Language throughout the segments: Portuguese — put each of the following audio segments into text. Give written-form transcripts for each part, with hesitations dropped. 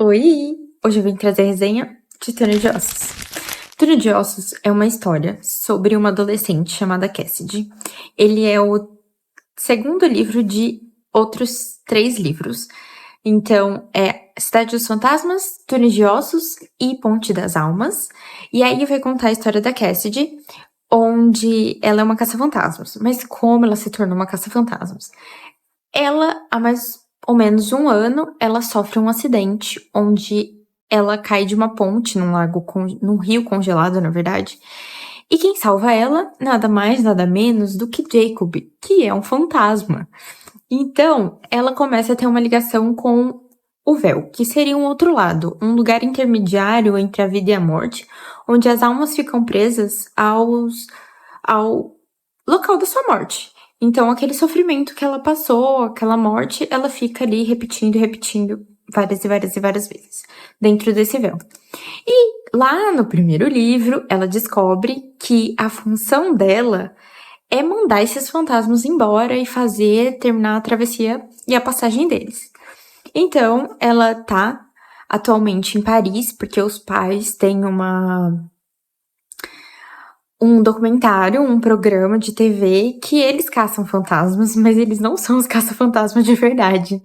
Oi! Hoje eu vim trazer a resenha de Túnel de Ossos. Túnel de Ossos é uma história sobre uma adolescente chamada Cassidy. Ele é o segundo livro de outros 3 livros. Então, é Cidade dos Fantasmas, Túnel de Ossos e Ponte das Almas. E aí vai contar a história da Cassidy, onde ela é uma caça-fantasmas. Mas como ela se tornou uma caça-fantasmas? Ela, há mais ou menos um ano, ela sofre um acidente onde ela cai de uma ponte num rio congelado, na verdade. E quem salva ela, nada mais, nada menos do que Jacob, que é um fantasma. Então, ela começa a ter uma ligação com o véu, que seria um outro lado, um lugar intermediário entre a vida e a morte, onde as almas ficam presas ao local da sua morte. Então, aquele sofrimento que ela passou, aquela morte, ela fica ali repetindo e repetindo várias e várias e várias vezes dentro desse véu. E lá no primeiro livro, ela descobre que a função dela é mandar esses fantasmas embora e terminar a travessia e a passagem deles. Então, ela tá atualmente em Paris, porque os pais têm um documentário, um programa de TV que eles caçam fantasmas, mas eles não são os caça-fantasmas de verdade.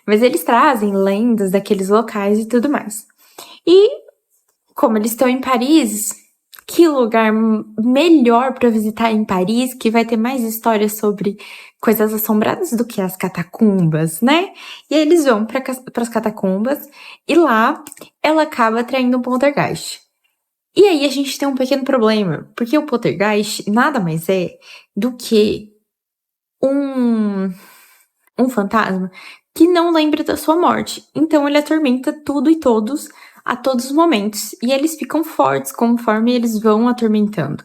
Mas eles trazem lendas daqueles locais e tudo mais. E, como eles estão em Paris, que lugar melhor para visitar em Paris, que vai ter mais histórias sobre coisas assombradas do que as catacumbas, né? E aí eles vão para as catacumbas e lá ela acaba atraindo um poltergeist. E aí a gente tem um pequeno problema, porque o poltergeist nada mais é do que um, um fantasma que não lembra da sua morte. Então ele atormenta tudo e todos a todos os momentos. E eles ficam fortes conforme eles vão atormentando.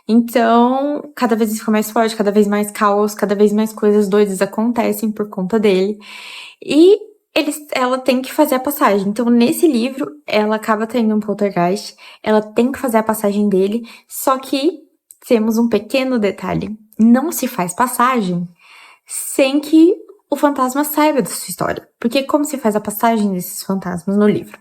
Então, cada vez ele fica mais forte, cada vez mais caos, cada vez mais coisas doidas acontecem por conta dele. E ela tem que fazer a passagem. Então, nesse livro, ela acaba tendo um poltergeist, ela tem que fazer a passagem dele, só que temos um pequeno detalhe. Não se faz passagem sem que o fantasma saiba da sua história. Porque como se faz a passagem desses fantasmas no livro?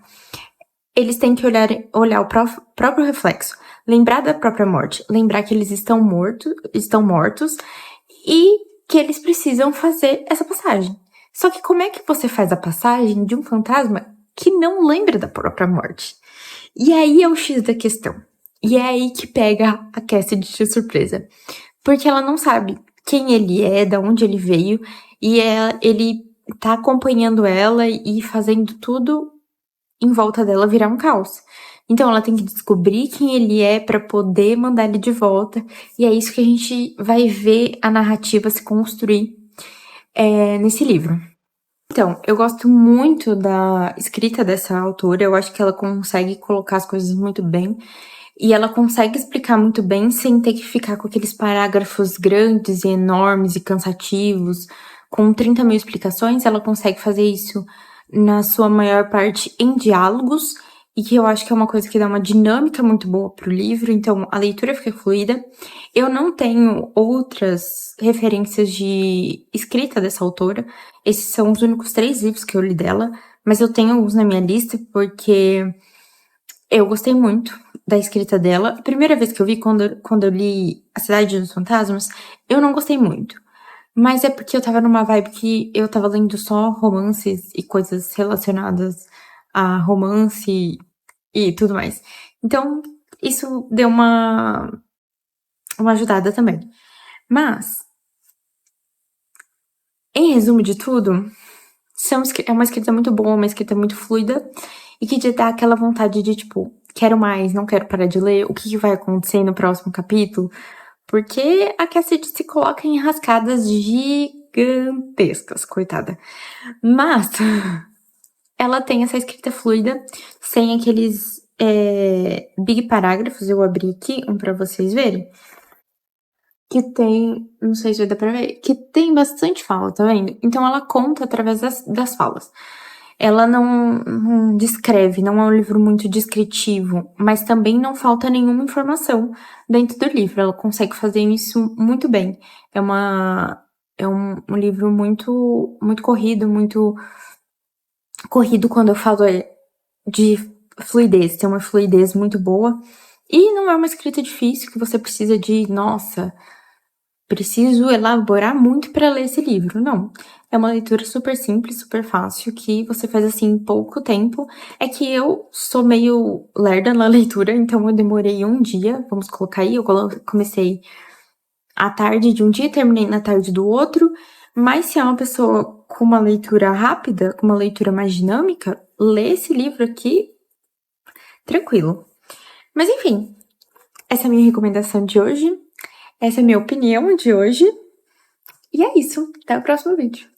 Eles têm que olhar o próprio reflexo, lembrar da própria morte, lembrar que eles estão mortos e que eles precisam fazer essa passagem. Só que como é que você faz a passagem de um fantasma que não lembra da própria morte? E aí é o X da questão. E é aí que pega a Cassidy de surpresa. Porque ela não sabe quem ele é, de onde ele veio, e ele tá acompanhando ela e fazendo tudo em volta dela virar um caos. Então ela tem que descobrir quem ele é para poder mandar ele de volta. E é isso que a gente vai ver a narrativa se construir nesse livro. Então, eu gosto muito da escrita dessa autora. Eu acho que ela consegue colocar as coisas muito bem. E ela consegue explicar muito bem sem ter que ficar com aqueles parágrafos grandes e enormes e cansativos. Com 30 mil explicações, ela consegue fazer isso na sua maior parte em diálogos, e que eu acho que é uma coisa que dá uma dinâmica muito boa pro livro, então a leitura fica fluida. Eu não tenho outras referências de escrita dessa autora, esses são os únicos 3 livros que eu li dela, mas eu tenho alguns na minha lista porque eu gostei muito da escrita dela. A primeira vez que eu vi, quando eu li A Cidade dos Fantasmas, eu não gostei muito. Mas é porque eu tava numa vibe que eu tava lendo só romances e coisas relacionadas a romance e tudo mais. Então, isso deu uma ajudada também. Mas, em resumo de tudo, é uma escrita muito boa, uma escrita muito fluida e que te dá aquela vontade de, tipo, quero mais, não quero parar de ler, o que vai acontecer no próximo capítulo, porque a Cassidy se coloca em rascadas gigantescas, coitada. Mas ela tem essa escrita fluida, sem aqueles big parágrafos. Eu abri aqui um pra vocês verem. Que tem, não sei se vai dar pra ver, que tem bastante fala, tá vendo? Então ela conta através das falas. Ela não descreve, não é um livro muito descritivo, mas também não falta nenhuma informação dentro do livro. Ela consegue fazer isso muito bem. É um livro muito corrido, muito corrido quando eu falo de fluidez, tem uma fluidez muito boa. E não é uma escrita difícil que você precisa de, nossa, preciso elaborar muito para ler esse livro. Não. É uma leitura super simples, super fácil, que você faz assim em pouco tempo. É que eu sou meio lerda na leitura, então eu demorei um dia, vamos colocar aí, eu comecei à tarde de um dia e terminei na tarde do outro. Mas se é uma pessoa com uma leitura rápida, com uma leitura mais dinâmica, lê esse livro aqui tranquilo. Mas enfim, essa é a minha recomendação de hoje. Essa é a minha opinião de hoje. E é isso. Até o próximo vídeo.